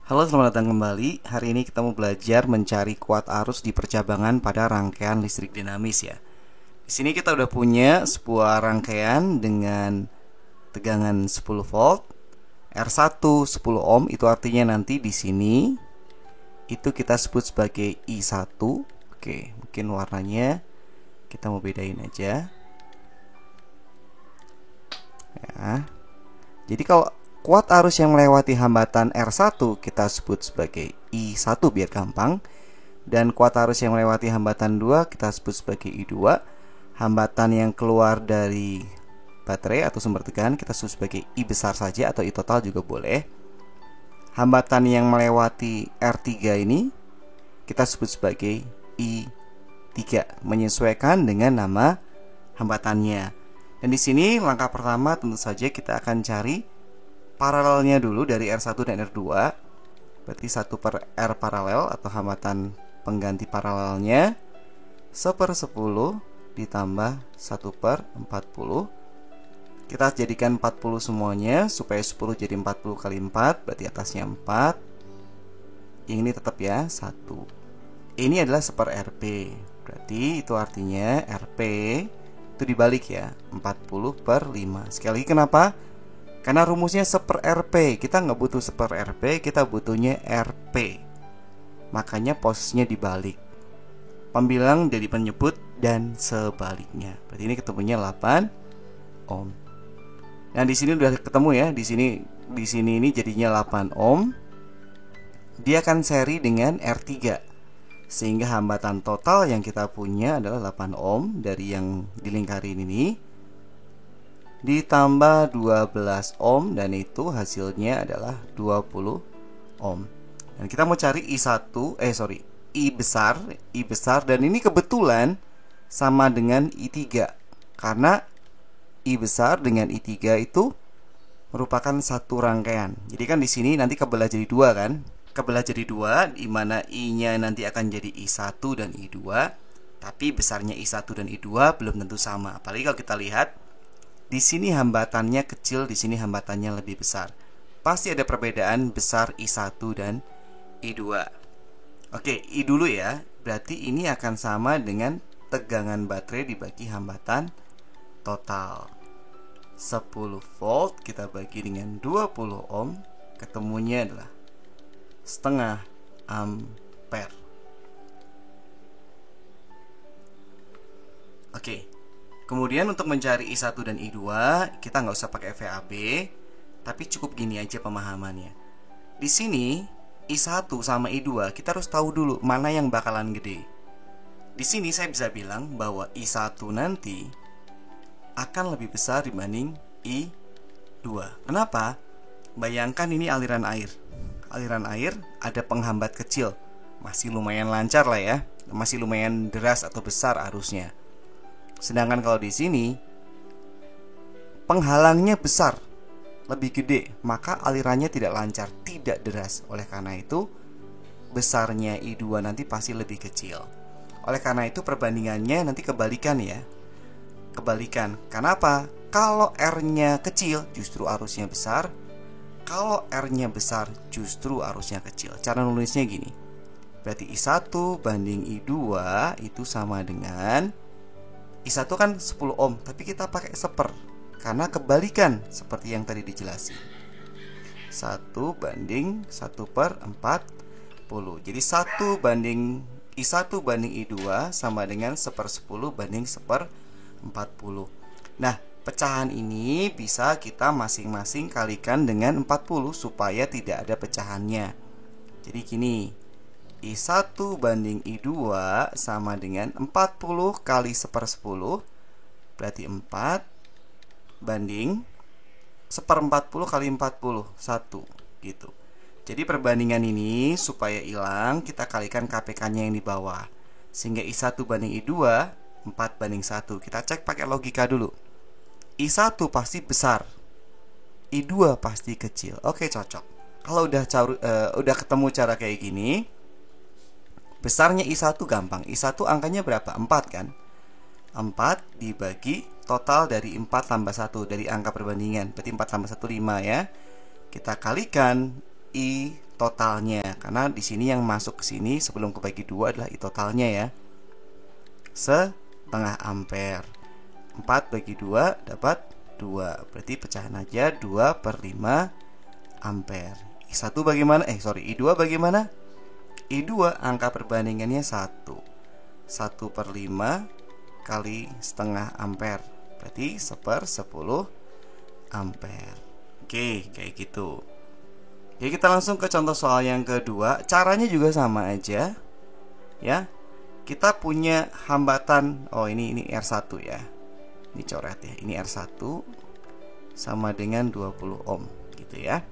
Halo, selamat datang kembali. Hari ini kita mau belajar mencari kuat arus di percabangan pada rangkaian listrik dinamis ya. Di sini kita udah punya sebuah rangkaian dengan tegangan 10 volt, R1 10 ohm, itu artinya nanti di sini itu kita sebut sebagai I1. Oke, mungkin warnanya kita mau bedain aja. Ya. Jadi kalau kuat arus yang melewati hambatan R1 kita sebut sebagai I1 biar gampang. Dan kuat arus yang melewati hambatan 2 kita sebut sebagai I2. Hambatan yang keluar dari baterai atau sumber tegangan kita sebut sebagai I besar saja atau I total juga boleh. Hambatan yang melewati R3 ini kita sebut sebagai I3, menyesuaikan dengan nama hambatannya. Dan di sini langkah pertama tentu saja kita akan cari paralelnya dulu dari R1 dan R2. Berarti 1 per R paralel atau hambatan pengganti paralelnya 1/10 ditambah 1 per 40. Kita jadikan 40 semuanya supaya 10 jadi 40 kali 4, berarti atasnya 4. Yang ini tetap ya 1. Ini adalah 1 RP. Berarti itu artinya RP itu dibalik ya, 40 per 5. Sekali lagi kenapa? Karena rumusnya 1 RP. Kita nggak butuh 1 RP, kita butuhnya RP. Makanya posisinya dibalik. Pembilang jadi penyebut dan sebaliknya. Berarti ini ketemunya 8 ohm. Nah, di sini udah ketemu ya. Di sini ini jadinya 8 ohm. Dia akan seri dengan R3. Sehingga hambatan total yang kita punya adalah 8 ohm dari yang dilingkarin ini ditambah 12 ohm, dan itu hasilnya adalah 20 ohm. Dan kita mau cari I besar, dan ini kebetulan sama dengan I3 karena I besar dengan I3 itu merupakan satu rangkaian. Jadi kan di sini nanti kebelah jadi dua kan? Kebelah jadi dua, di mana I-nya nanti akan jadi I1 dan I2. Tapi besarnya I1 dan I2 belum tentu sama. Apalagi kalau kita lihat di sini hambatannya kecil, di sini hambatannya lebih besar. Pasti ada perbedaan besar I1 dan I2. Oke, I dulu ya. Berarti ini akan sama dengan tegangan baterai dibagi hambatan total. 10 volt kita bagi dengan 20 ohm, ketemunya adalah setengah ampere. Oke. Kemudian untuk mencari I1 dan I2, kita nggak usah pakai VAB, tapi cukup gini aja pemahamannya. Di sini I1 sama I2 kita harus tahu dulu mana yang bakalan gede. Di sini saya bisa bilang bahwa I1 nanti akan lebih besar dibanding I2. Kenapa? Bayangkan ini aliran air. Aliran air ada penghambat kecil, masih lumayan lancar lah ya, masih lumayan deras atau besar arusnya. Sedangkan kalau di sini penghalangnya besar, lebih gede, maka alirannya tidak lancar, tidak deras. Oleh karena itu besarnya I2 nanti pasti lebih kecil. Oleh karena itu perbandingannya nanti kebalikan ya. Kebalikan. Kenapa? Kalau R-nya kecil justru arusnya besar. Kalau R-nya besar justru arusnya kecil. Cara nulisnya gini. Berarti I1 banding I2 itu sama dengan I1 kan 10 ohm, tapi kita pakai 1/, karena kebalikan seperti yang tadi dijelasin. 1 banding 1/40. Jadi I1 banding I2 sama dengan 1/10 banding 1/40. Nah, pecahan ini bisa kita masing-masing kalikan dengan 40 supaya tidak ada pecahannya. Jadi gini, I1 banding I2 sama dengan 40 kali 1/10, berarti 4 banding 1/40 kali 40, 1 gitu. Jadi perbandingan ini supaya hilang, kita kalikan KPK-nya yang di bawah. Sehingga I1 banding I2 4 banding 1. Kita cek pakai logika dulu. I1 pasti besar, I2 pasti kecil. Oke, cocok. Kalau udah ketemu cara kayak gini, besarnya I1 gampang. I1 angkanya berapa? 4 kan? 4 dibagi total dari 4 tambah 1 dari angka perbandingan. Berarti 4 tambah 1 5 ya. Kita kalikan I totalnya, karena di sini yang masuk ke sini sebelum kebagi 2 adalah I totalnya ya. Setengah ampere. 4 bagi 2 dapat 2. Berarti pecahan aja 2/5 ampere. I1 bagaimana? I2 bagaimana? I2 angka perbandingannya 1. 1/5 kali setengah ampere. Berarti 1/10 ampere. Oke, kayak gitu. Jadi kita langsung ke contoh soal yang kedua. Caranya juga sama aja. Ya. Kita punya hambatan. Oh, ini R1 ya. Ini coret ya. Ini R1 sama dengan 20 ohm gitu ya.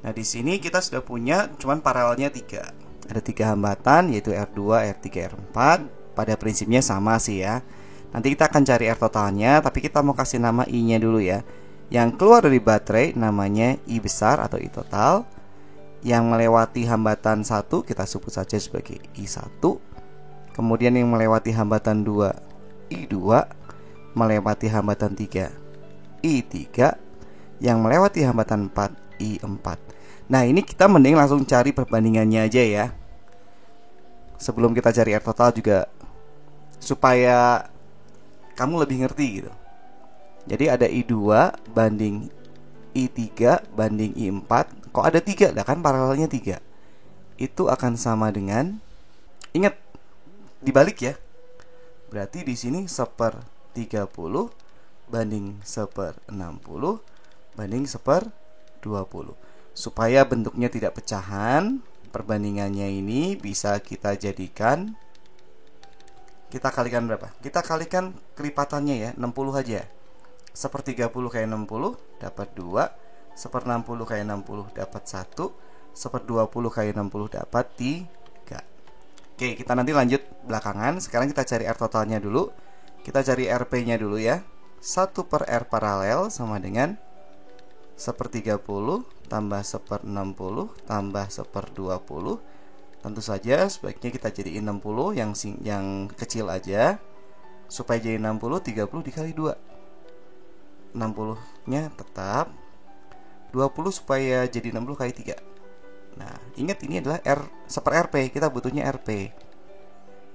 Nah, di sini kita sudah punya cuman paralelnya 3. Ada 3 hambatan yaitu R2, R3, R4. Pada prinsipnya sama sih ya. Nanti kita akan cari R totalnya, tapi kita mau kasih nama I-nya dulu ya. Yang keluar dari baterai namanya I besar atau I total. Yang melewati hambatan 1 kita sebut saja sebagai I1. Kemudian yang melewati hambatan 2 I2, melewati hambatan 3 I3, yang melewati hambatan 4 I4. Nah, ini kita mending langsung cari perbandingannya aja ya. Sebelum kita cari R total juga supaya kamu lebih ngerti gitu. Jadi ada I2 banding I3 banding I4. Kok ada 3? Lah kan paralelnya 3. Itu akan sama dengan, ingat, dibalik ya. Berarti di sini 1/30 banding 1/60 banding 1/20. Supaya bentuknya tidak pecahan, perbandingannya ini bisa kita jadikan, kita kalikan berapa? Kita kalikan kelipatannya ya, 60 aja. 1/30 kali 60 dapat 2. 1/60 kali 60 dapat 1. 1/20 kali 60 dapat 3. Oke, kita nanti lanjut belakangan. Sekarang kita cari R totalnya dulu. Kita cari RP-nya dulu ya. 1/R paralel sama dengan 1/30 tambah 1/60 tambah 1/20. Tentu saja sebaiknya kita jadiin 60 yang kecil aja. Supaya jadi 60, 30 dikali 2. 60-nya tetap 20 supaya jadi 60 kali 3. Nah, ingat ini adalah R 1/RP. Kita butuhnya RP.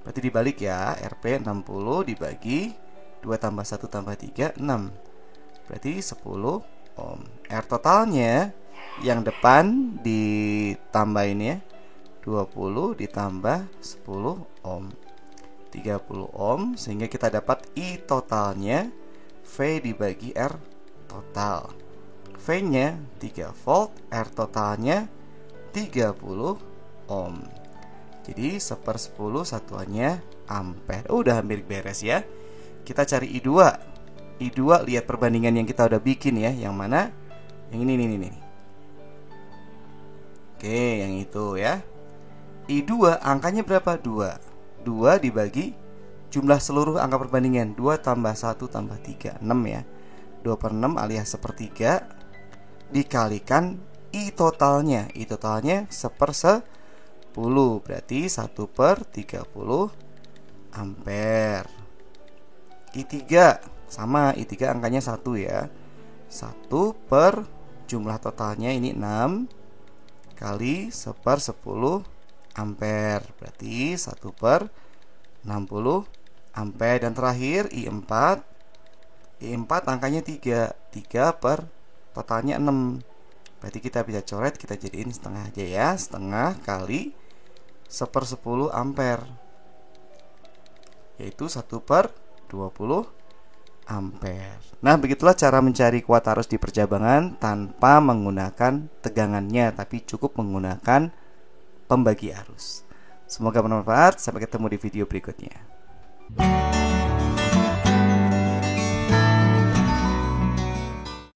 Berarti dibalik ya. RP 60 dibagi 2 tambah 1 tambah 3, 6. Berarti 10 ohm. R totalnya yang depan ditambahin ya. 20 ditambah 10 ohm. 30 ohm. Sehingga kita dapat I totalnya V dibagi R total. V-nya 3 volt, R totalnya 30 ohm. Jadi 1/10 satuannya ampere. Udah hampir beres ya. Kita cari I2. I2 lihat perbandingan yang kita udah bikin ya. Yang mana? Yang ini. Oke, yang itu ya. I2 angkanya berapa? 2. 2 dibagi jumlah seluruh angka perbandingan 2 tambah 1 tambah 3, 6 ya. 2/6 alias 1/3 dikalikan I totalnya. I totalnya 1/10. Berarti 1/30 ampere. I3 sama, I3 angkanya 1 ya. 1 per jumlah totalnya ini 6 kali 1/10 ampere. Berarti 1/60 ampere. Dan terakhir I4. I4 angkanya 3. 3 per totalnya 6. Berarti kita bisa coret, kita jadiin setengah aja ya. Setengah kali 1/10 ampere, yaitu 1/20 ampere. Nah, begitulah cara mencari kuat arus di percabangan tanpa menggunakan tegangannya, tapi cukup menggunakan pembagi arus. Semoga bermanfaat. Sampai ketemu di video berikutnya.